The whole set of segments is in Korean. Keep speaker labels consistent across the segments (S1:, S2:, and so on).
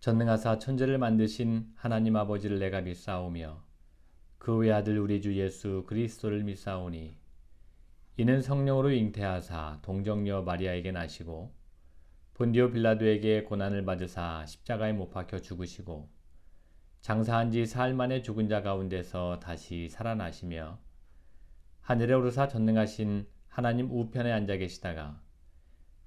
S1: 전능하사 천지를 만드신 하나님 아버지를 내가 믿사오며 그 외아들 우리 주 예수 그리스도를 믿사오니 이는 성령으로 잉태하사 동정녀 마리아에게 나시고 본디오 빌라도에게 고난을 받으사 십자가에 못 박혀 죽으시고 장사한 지 사흘 만에 죽은 자 가운데서 다시 살아나시며 하늘에 오르사 전능하신 하나님 우편에 앉아 계시다가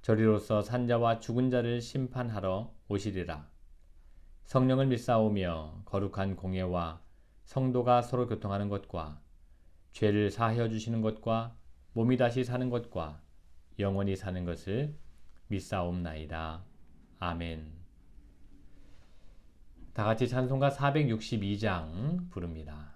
S1: 저리로서 산자와 죽은 자를 심판하러 오시리라. 성령을 믿사오며 거룩한 공예와 성도가 서로 교통하는 것과 죄를 사하여 주시는 것과 몸이 다시 사는 것과 영원히 사는 것을 믿사옵나이다. 아멘. 다 같이 찬송가 462장 부릅니다.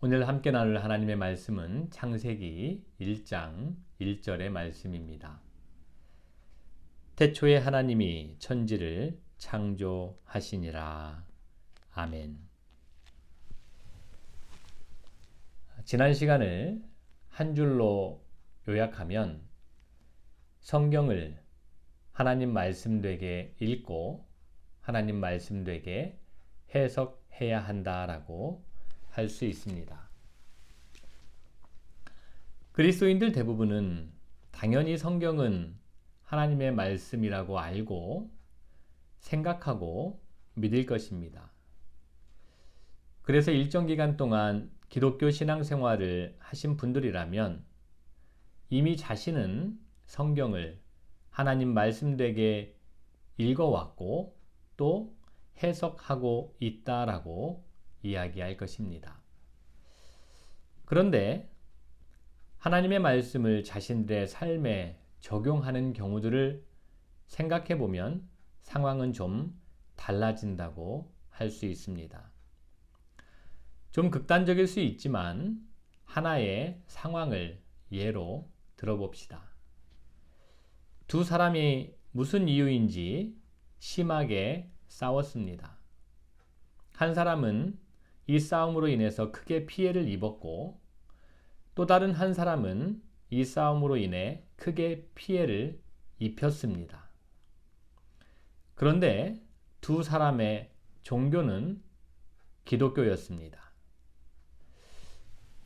S1: 오늘 함께 나눌 하나님의 말씀은 창세기 1장 1절의 말씀입니다. 태초에 하나님이 천지를 창조하시니라. 아멘. 지난 시간을 한 줄로 요약하면 성경을 하나님 말씀되게 읽고 하나님 말씀되게 해석해야 한다라고 할 수 있습니다. 그리스도인들 대부분은 당연히 성경은 하나님의 말씀이라고 알고 생각하고 믿을 것입니다. 그래서 일정 기간 동안 기독교 신앙생활을 하신 분들이라면 이미 자신은 성경을 하나님 말씀되게 읽어왔고 또 해석하고 있다라고 이야기할 것입니다. 그런데 하나님의 말씀을 자신들의 삶에 적용하는 경우들을 생각해 보면 상황은 좀 달라진다고 할 수 있습니다. 좀 극단적일 수 있지만 하나의 상황을 예로 들어봅시다. 두 사람이 무슨 이유인지 심하게 싸웠습니다. 한 사람은 이 싸움으로 인해서 크게 피해를 입었고 또 다른 한 사람은 이 싸움으로 인해 크게 피해를 입혔습니다. 그런데 두 사람의 종교는 기독교였습니다.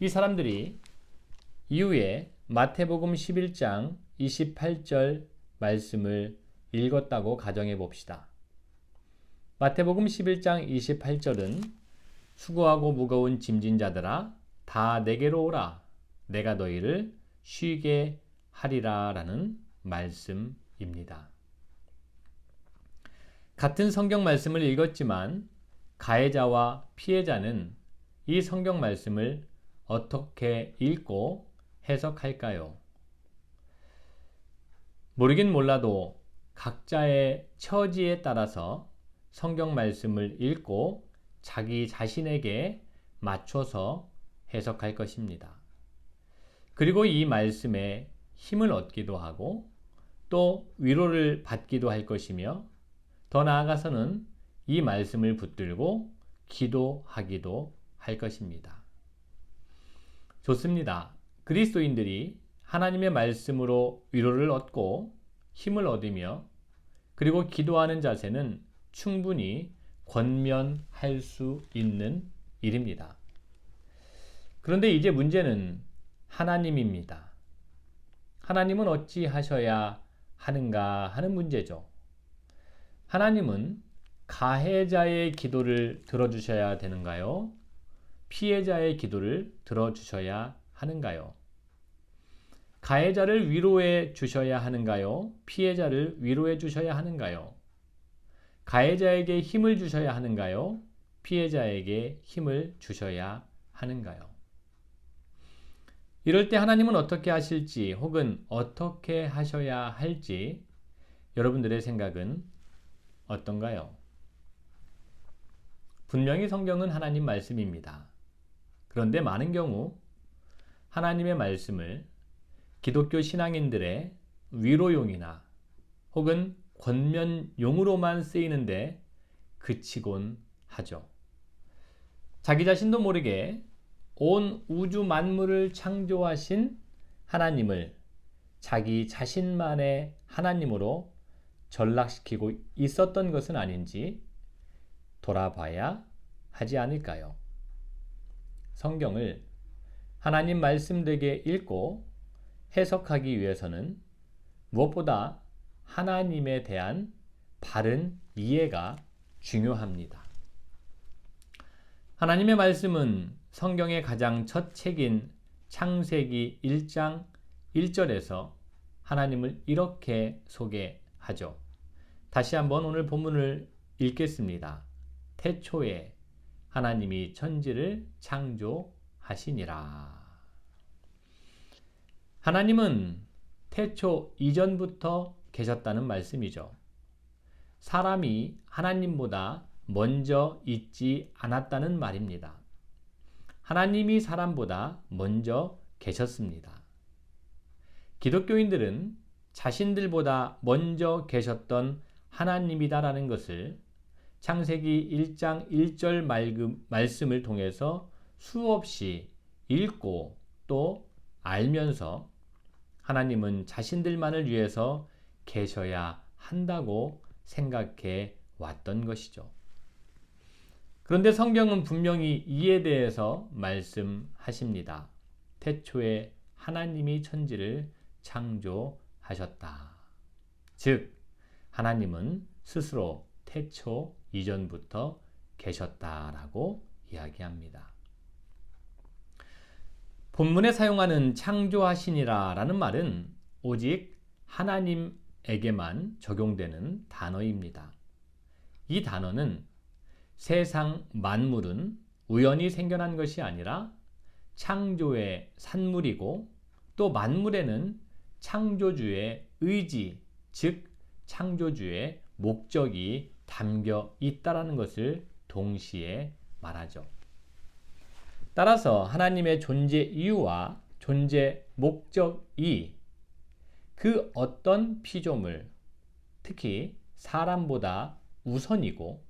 S1: 이 사람들이 이후에 마태복음 11장 28절 말씀을 읽었다고 가정해 봅시다. 마태복음 11장 28절은 수고하고 무거운 짐진 자들아 다 내게로 오라 내가 너희를 쉬게 하리라 라는 말씀입니다. 같은 성경 말씀을 읽었지만 가해자와 피해자는 이 성경 말씀을 어떻게 읽고 해석할까요? 모르긴 몰라도 각자의 처지에 따라서 성경 말씀을 읽고 자기 자신에게 맞춰서 해석할 것입니다. 그리고 이 말씀에 힘을 얻기도 하고 또 위로를 받기도 할 것이며 더 나아가서는 이 말씀을 붙들고 기도하기도 할 것입니다. 좋습니다. 그리스도인들이 하나님의 말씀으로 위로를 얻고 힘을 얻으며 그리고 기도하는 자세는 충분히 권면할 수 있는 일입니다. 그런데 이제 문제는 하나님입니다. 하나님은 어찌 하셔야 하는가 하는 문제죠. 하나님은 가해자의 기도를 들어주셔야 되는가요? 피해자의 기도를 들어주셔야 하는가요? 가해자를 위로해 주셔야 하는가요? 피해자를 위로해 주셔야 하는가요? 가해자에게 힘을 주셔야 하는가요? 피해자에게 힘을 주셔야 하는가요? 이럴 때 하나님은 어떻게 하실지 혹은 어떻게 하셔야 할지 여러분들의 생각은 어떤가요? 분명히 성경은 하나님 말씀입니다. 그런데 많은 경우 하나님의 말씀을 기독교 신앙인들의 위로용이나 혹은 권면용으로만 쓰이는데 그치곤 하죠. 자기 자신도 모르게 온 우주 만물을 창조하신 하나님을 자기 자신만의 하나님으로 전락시키고 있었던 것은 아닌지 돌아봐야 하지 않을까요? 성경을 하나님 말씀되게 읽고 해석하기 위해서는 무엇보다 하나님에 대한 바른 이해가 중요합니다. 하나님의 말씀은 성경의 가장 첫 책인 창세기 1장 1절에서 하나님을 이렇게 소개하죠. 다시 한번 오늘 본문을 읽겠습니다. 태초에 하나님이 천지를 창조하시니라. 하나님은 태초 이전부터 계셨다는 말씀이죠. 사람이 하나님보다 먼저 있지 않았다는 말입니다. 하나님이 사람보다 먼저 계셨습니다. 기독교인들은 자신들보다 먼저 계셨던 하나님이다라는 것을 창세기 1장 1절 말씀을 통해서 수없이 읽고 또 알면서 하나님은 자신들만을 위해서 계셔야 한다고 생각해 왔던 것이죠. 그런데 성경은 분명히 이에 대해서 말씀하십니다. 태초에 하나님이 천지를 창조하셨다. 즉, 하나님은 스스로 태초 이전부터 계셨다라고 이야기합니다. 본문에 사용하는 창조하시니라 라는 말은 오직 하나님에게만 적용되는 단어입니다. 이 단어는 세상 만물은 우연히 생겨난 것이 아니라 창조의 산물이고 또 만물에는 창조주의 의지, 즉 창조주의 목적이 담겨 있다라는 것을 동시에 말하죠. 따라서 하나님의 존재 이유와 존재 목적이 그 어떤 피조물, 특히 사람보다 우선이고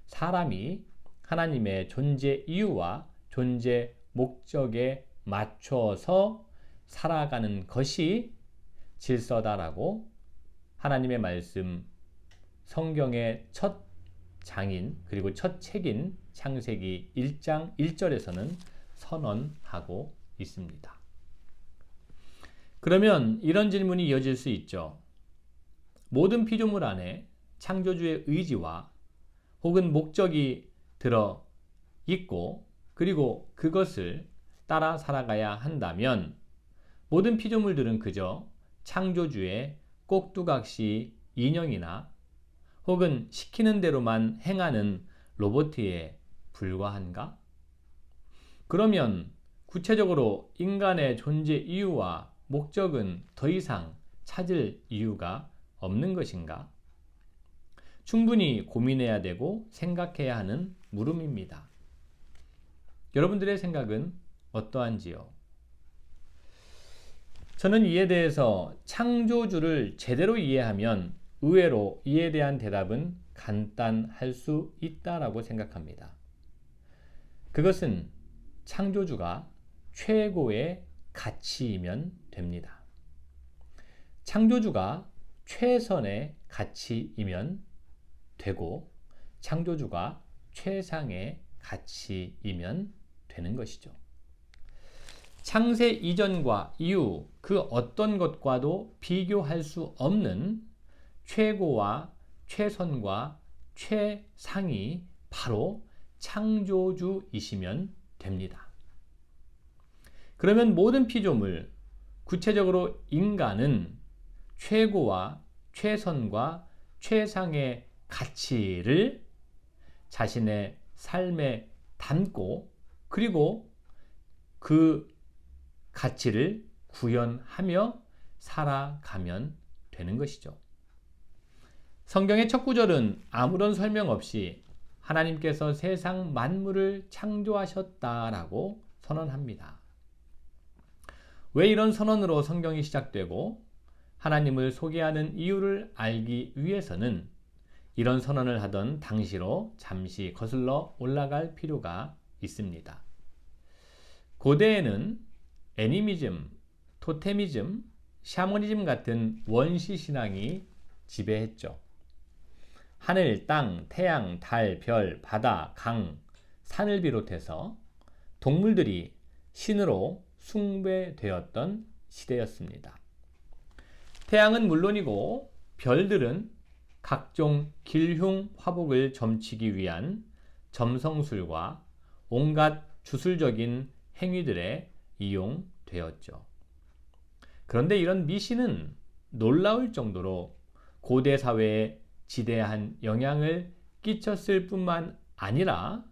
S1: 사람이 하나님의 존재 이유와 존재 목적에 맞춰서 살아가는 것이 질서다라고 하나님의 말씀, 성경의 첫 장인 그리고 첫 책인 창세기 1장 1절에서는 선언하고 있습니다. 그러면 이런 질문이 이어질 수 있죠. 모든 피조물 안에 창조주의 의지와 혹은 목적이 들어 있고 그리고 그것을 따라 살아가야 한다면 모든 피조물들은 그저 창조주의 꼭두각시 인형이나 혹은 시키는 대로만 행하는 로봇에 불과한가? 그러면 구체적으로 인간의 존재 이유와 목적은 더 이상 찾을 이유가 없는 것인가? 충분히 고민해야 되고 생각해야 하는 물음입니다. 여러분들의 생각은 어떠한지요? 저는 이에 대해서 창조주를 제대로 이해하면 의외로 이에 대한 대답은 간단할 수 있다라고 생각합니다. 그것은 창조주가 최고의 가치이면 됩니다. 창조주가 최선의 가치이면 되고 창조주가 최상의 가치이면 되는 것이죠. 창세 이전과 이후 그 어떤 것과도 비교할 수 없는 최고와 최선과 최상이 바로 창조주이시면 됩니다. 그러면 모든 피조물, 구체적으로 인간은 최고와 최선과 최상의 가치를 자신의 삶에 담고 그리고 그 가치를 구현하며 살아가면 되는 것이죠. 성경의 첫 구절은 아무런 설명 없이 하나님께서 세상 만물을 창조하셨다라고 선언합니다. 왜 이런 선언으로 성경이 시작되고 하나님을 소개하는 이유를 알기 위해서는 이런 선언을 하던 당시로 잠시 거슬러 올라갈 필요가 있습니다. 고대에는 애니미즘, 토테미즘, 샤머니즘 같은 원시 신앙이 지배했죠. 하늘, 땅, 태양, 달, 별, 바다, 강, 산을 비롯해서 동물들이 신으로 숭배되었던 시대였습니다. 태양은 물론이고 별들은 각종 길흉 화복을 점치기 위한 점성술과 온갖 주술적인 행위들에 이용되었죠. 그런데 이런 미신은 놀라울 정도로 고대 사회에 지대한 영향을 끼쳤을 뿐만 아니라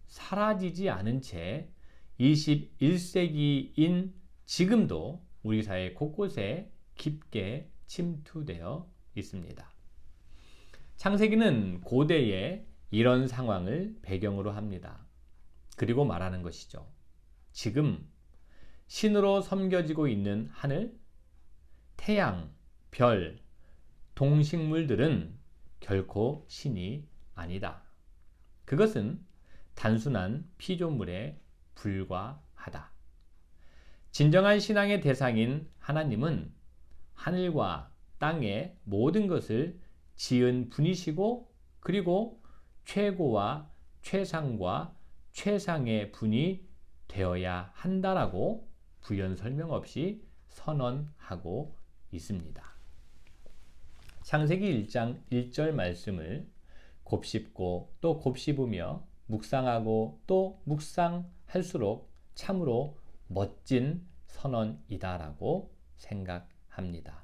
S1: 사라지지 않은 채 21세기인 지금도 우리 사회 곳곳에 깊게 침투되어 있습니다. 창세기는 고대의 이런 상황을 배경으로 합니다. 그리고 말하는 것이죠. 지금 신으로 섬겨지고 있는 하늘, 태양, 별, 동식물들은 결코 신이 아니다. 그것은 단순한 피조물에 불과하다. 진정한 신앙의 대상인 하나님은 하늘과 땅의 모든 것을 지은 분이시고 그리고 최고와 최상과 최상의 분이 되어야 한다라고 부연 설명 없이 선언하고 있습니다. 창세기 1장 1절 말씀을 곱씹고 또 곱씹으며 묵상하고 또 묵상할수록 참으로 멋진 선언이다라고 생각합니다.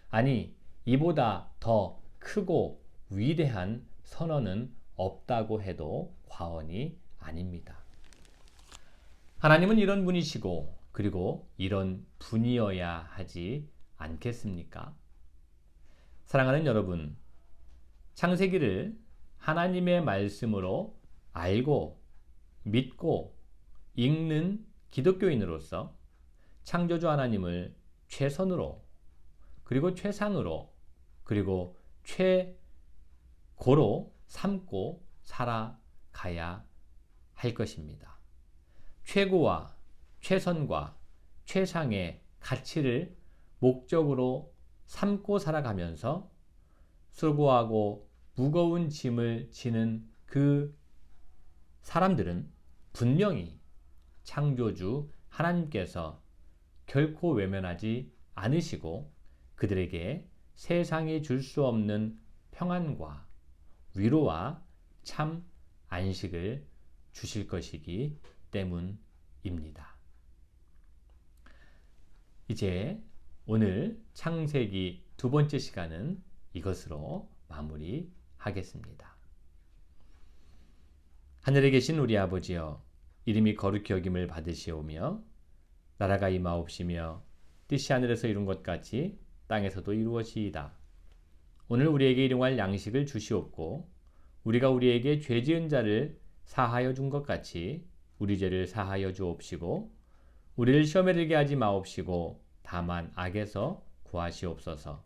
S1: 아니, 이보다 더 크고 위대한 선언은 없다고 해도 과언이 아닙니다. 하나님은 이런 분이시고 그리고 이런 분이어야 하지 않겠습니까? 사랑하는 여러분, 창세기를 하나님의 말씀으로 알고 믿고 읽는 기독교인으로서 창조주 하나님을 최선으로 그리고 최상으로 그리고 최고로 삼고 살아가야 할 것입니다. 최고와 최선과 최상의 가치를 목적으로 삼고 살아가면서 수고하고 무거운 짐을 지는 그 사람들은 분명히 창조주 하나님께서 결코 외면하지 않으시고 그들에게 세상이 줄 수 없는 평안과 위로와 참 안식을 주실 것이기 때문입니다. 이제 오늘 창세기 두 번째 시간은 이것으로 마무리하겠습니다. 하늘에 계신 우리 아버지여, 이름이 거룩히 여김을 받으시오며 나라가 임하옵시며 뜻이 하늘에서 이룬 것 같이 땅에서도 이루어지이다. 오늘 우리에게 일용할 양식을 주시옵고 우리가 우리에게 죄 지은 자를 사하여 준 것 같이 우리 죄를 사하여 주옵시고 우리를 시험에 들게 하지 마옵시고 다만 악에서 구하시옵소서.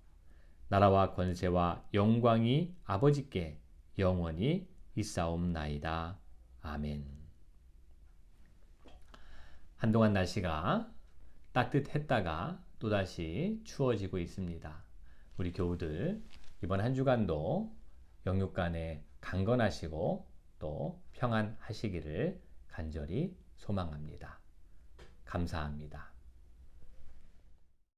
S1: 나라와 권세와 영광이 아버지께 영원히 있사옵나이다. 아멘. 한동안 날씨가 따뜻했다가 또다시 추워지고 있습니다. 우리 교우들 이번 한 주간도 영육간에 강건하시고 또 평안하시기를 간절히 소망합니다. 감사합니다.